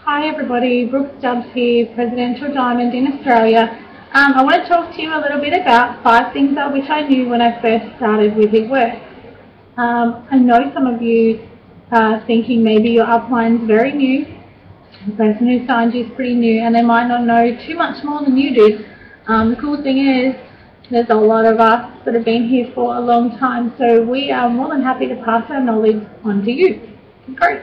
Hi everybody, Brooke Stubbs here, Presidential Diamond in Australia. I want to talk to you a little bit about 5 things I wish I knew when I first started with It Works. I know some of you are thinking maybe your upline's very new, the person who signed you is pretty new, and they might not know too much more than you do. The cool thing is there's a lot of us that have been here for a long time, so we are more than happy to pass our knowledge on to you. Great.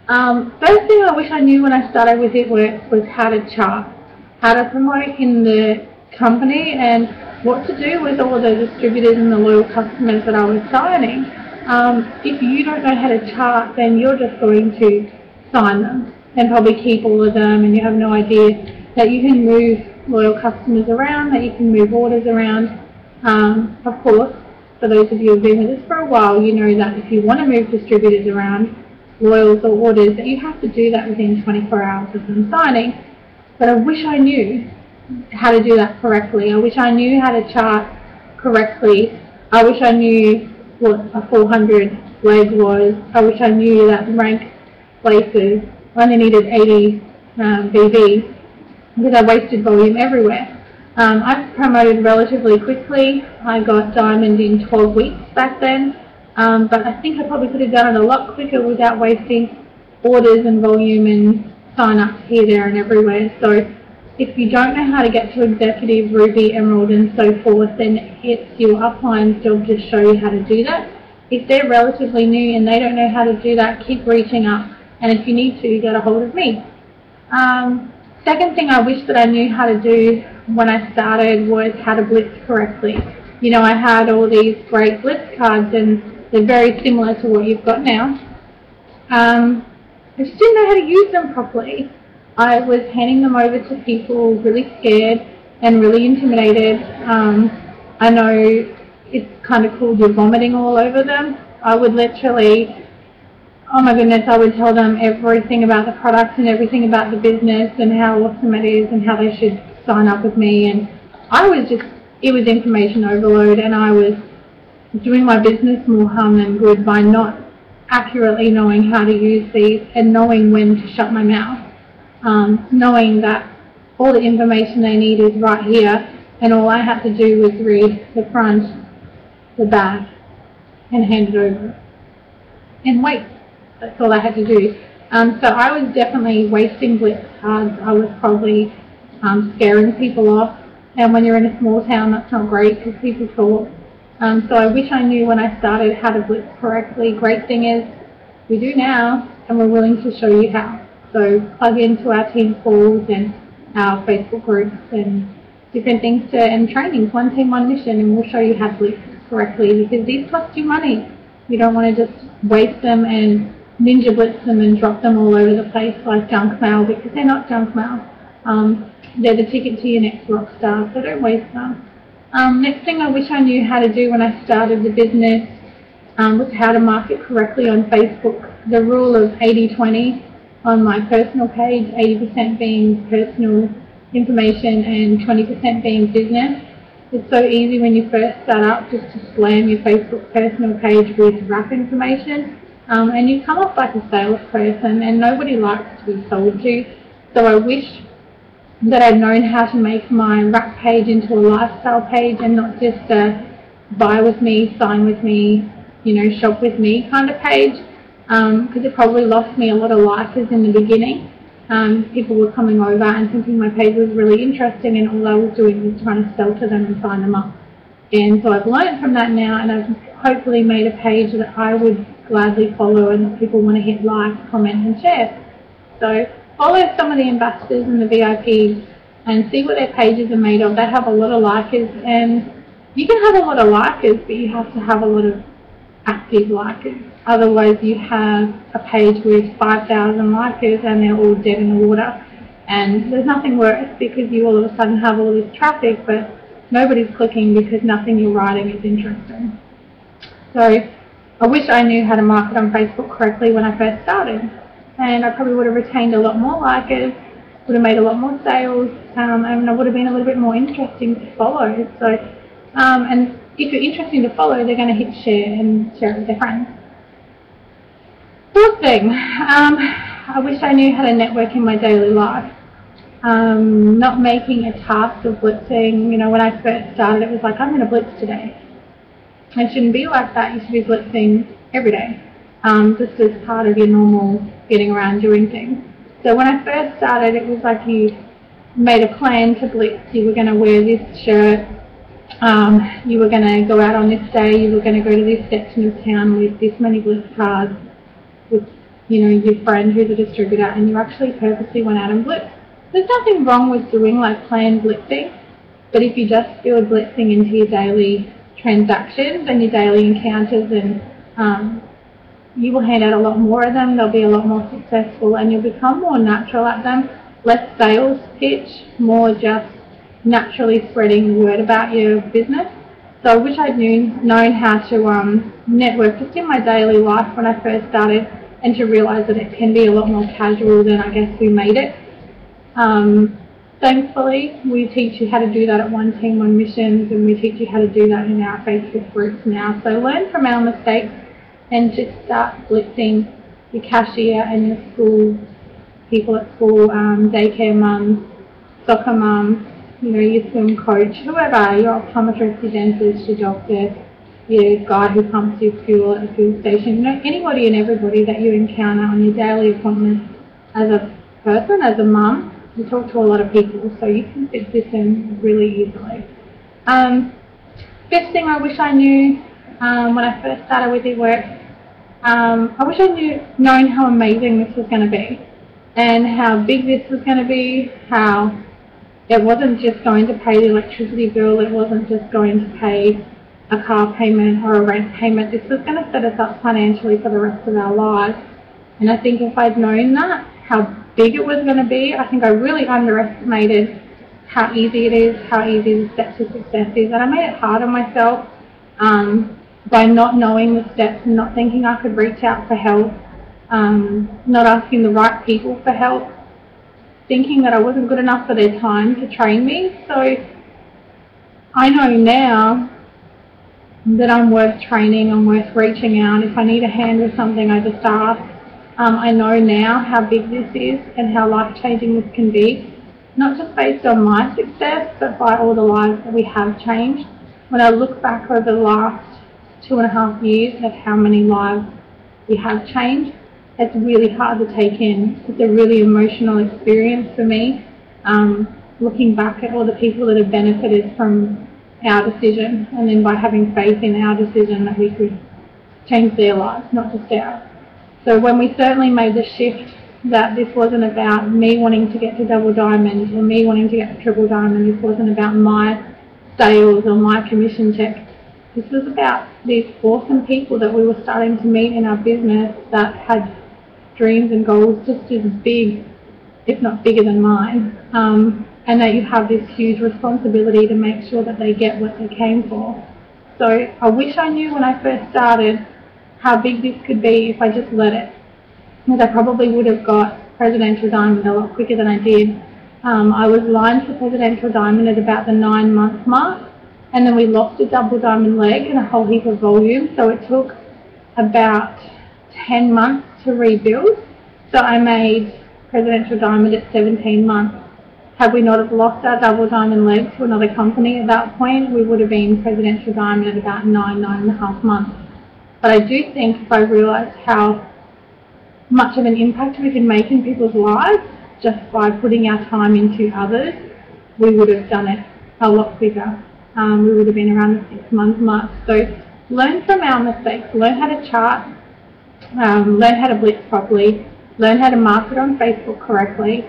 First thing I wish I knew when I started with It Works was how to chart, how to promote in the company, and what to do with all the distributors and the loyal customers that I was signing. If you don't know how to chart, then you're just going to sign them and probably keep all of them, and you have no idea that you can move loyal customers around, that you can move orders around. Of course, for those of you who have been with us for a while, you know that if you want to move distributors around, loyals or orders, that you have to do that within 24 hours of them signing. But I wish I knew how to do that correctly. I wish I knew how to chart correctly. I wish I knew what a 400 leg was. I wish I knew that rank places only needed 80 BB, because I wasted volume everywhere. I promoted relatively quickly. I got diamond in 12 weeks back then. But I think I probably could have done it a lot quicker without wasting orders and volume and sign-ups here, there and everywhere. So if you don't know how to get to executive, ruby, emerald and so forth, then it's your upline's job to show you how to do that. If they're relatively new and they don't know how to do that, keep reaching up, and if you need to, get a hold of me. Second thing I wish that I knew how to do when I started was how to blitz correctly. You know, I had all these great blitz cards and they're very similar to what you've got now. I just didn't know how to use them properly. I was handing them over to people really scared and really intimidated. I know it's kind of cool, you're vomiting all over them. I would literally, oh my goodness, I would tell them everything about the product and everything about the business and how awesome it is and how they should sign up with me. And it was information overload, and I was doing my business more harm than good by not accurately knowing how to use these and knowing when to shut my mouth. Knowing that all the information they need is right here, and all I had to do was read the front, the back, and hand it over. And wait, that's all I had to do. So I was definitely wasting blitz cards. I was probably scaring people off, and when you're in a small town, that's not great because people talk. So I wish I knew when I started how to blitz correctly. Great thing is, we do now, and we're willing to show you how. So plug into our team calls and our Facebook groups and different things and trainings, one team, one mission, and we'll show you how to blitz correctly, because these cost you money. You don't want to just waste them and ninja blitz them and drop them all over the place like junk mail, because they're not junk mail. They're the ticket to your next rock star, so don't waste them. Next thing I wish I knew how to do when I started the business was how to market correctly on Facebook. The rule of 80-20 on my personal page, 80% being personal information and 20% being business. It's so easy when you first start up just to slam your Facebook personal page with wrap information, and you come off like a salesperson, and nobody likes to be sold to. So I wish that I'd known how to make my wrap page into a lifestyle page and not just a buy with me, sign with me, you know, shop with me kind of page, because it probably lost me a lot of likers in the beginning. People were coming over and thinking my page was really interesting, and all I was doing was trying to sell to them and sign them up. And so I've learned from that now, and I've hopefully made a page that I would gladly follow and that people want to hit like, comment and share. So follow some of the ambassadors and the VIPs and see what their pages are made of. They have a lot of likers, and you can have a lot of likers, but you have to have a lot of active likers. Otherwise you have a page with 5,000 likers and they're all dead in the water. And there's nothing worse, because you all of a sudden have all this traffic, but nobody's clicking because nothing you're writing is interesting. So I wish I knew how to market on Facebook correctly when I first started. And I probably would have retained a lot more likers, would have made a lot more sales, and I would have been a little bit more interesting to follow. So, and if you're interesting to follow, they're going to hit share and share it with their friends. Fourth thing, I wish I knew how to network in my daily life. Not making a task of blitzing. You know, when I first started, it was like, I'm going to blitz today. It shouldn't be like that. You should be blitzing every day, just as part of your normal getting around doing things. So when I first started, it was like you made a plan to blitz. You were going to wear this shirt. You were going to go out on this day. You were going to go to this section of town with this many blitz cards with, you know, your friend who's a distributor, and you actually purposely went out and blitzed. There's nothing wrong with doing like planned blitzing, but if you just build blitzing into your daily transactions and your daily encounters, and you will hand out a lot more of them, they'll be a lot more successful, and you'll become more natural at them. Less sales pitch, more just naturally spreading the word about your business. So I wish I'd known how to network just in my daily life when I first started, and to realise that it can be a lot more casual than I guess we made it. Thankfully, we teach you how to do that at One Team One Missions, and we teach you how to do that in our Facebook groups now. So learn from our mistakes and just start blitzing your cashier and your school, people at school, daycare mums, soccer mums, you know, your swim coach, whoever, your optometrist, your dentist, your doctor, your guy who pumps your fuel at the fuel station, you know, anybody and everybody that you encounter on your daily appointments as a person, as a mum. You talk to a lot of people, so you can fit this in really easily. Best thing I wish I knew when I first started with eWork, I wish I known how amazing this was going to be, and how big this was going to be, how it wasn't just going to pay the electricity bill, it wasn't just going to pay a car payment or a rent payment. This was going to set us up financially for the rest of our lives. And I think if I'd known that, how big it was going to be, I think I really underestimated how easy it is, how easy the steps to success is. And I made it hard on myself by not knowing the steps and not thinking I could reach out for help, not asking the right people for help, thinking that I wasn't good enough for their time to train me. So I know now that I'm worth training, I'm worth reaching out. If I need a hand with something, I just ask. I know now how big this is and how life-changing this can be, not just based on my success, but by all the lives that we have changed. When I look back over the last 2.5 years at how many lives we have changed, it's really hard to take in. It's a really emotional experience for me, looking back at all the people that have benefited from our decision, and then by having faith in our decision that we could change their lives, not just ours. So when we certainly made the shift that this wasn't about me wanting to get to double diamond or me wanting to get to triple diamond, this wasn't about my sales or my commission check. This was about these awesome people that we were starting to meet in our business that had dreams and goals just as big, if not bigger than mine, and that you have this huge responsibility to make sure that they get what they came for. So I wish I knew when I first started how big this could be if I just let it, because I probably would have got Presidential Diamond a lot quicker than I did. I was lined for Presidential Diamond at about the 9-month mark, and then we lost a double diamond leg and a whole heap of volume, so it took about 10 months to rebuild. So I made Presidential Diamond at 17 months. Had we not have lost our double diamond leg to another company at that point, we would have been Presidential Diamond at about 9.5 months. But I do think if I realised how much of an impact we can make in people's lives just by putting our time into others, we would have done it a lot quicker. We would have been around the 6-month mark. So learn from our mistakes, learn how to chart, learn how to blitz properly, learn how to market on Facebook correctly,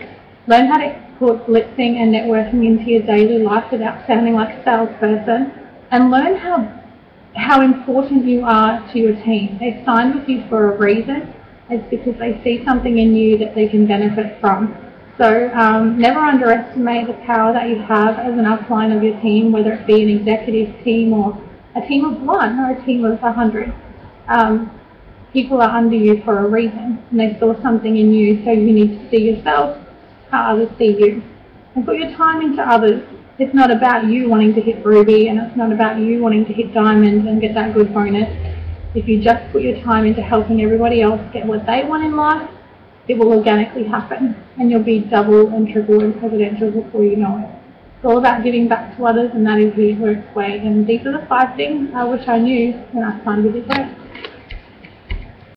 learn how to put blitzing and networking into your daily life without sounding like a salesperson, and learn how important you are to your team. They've signed with you for a reason. It's because they see something in you that they can benefit from. So never underestimate the power that you have as an upline of your team, whether it be an executive team or a team of 1 or a team of 100. People are under you for a reason, and they saw something in you, so you need to see yourself how others see you. And put your time into others. It's not about you wanting to hit Ruby, and it's not about you wanting to hit Diamond and get that good bonus. If you just put your time into helping everybody else get what they want in life, it will organically happen, and you'll be double and triple in presidential before you know it. It's all about giving back to others, and that is the His Works way. And these are the 5 things which I knew when I started with His Works.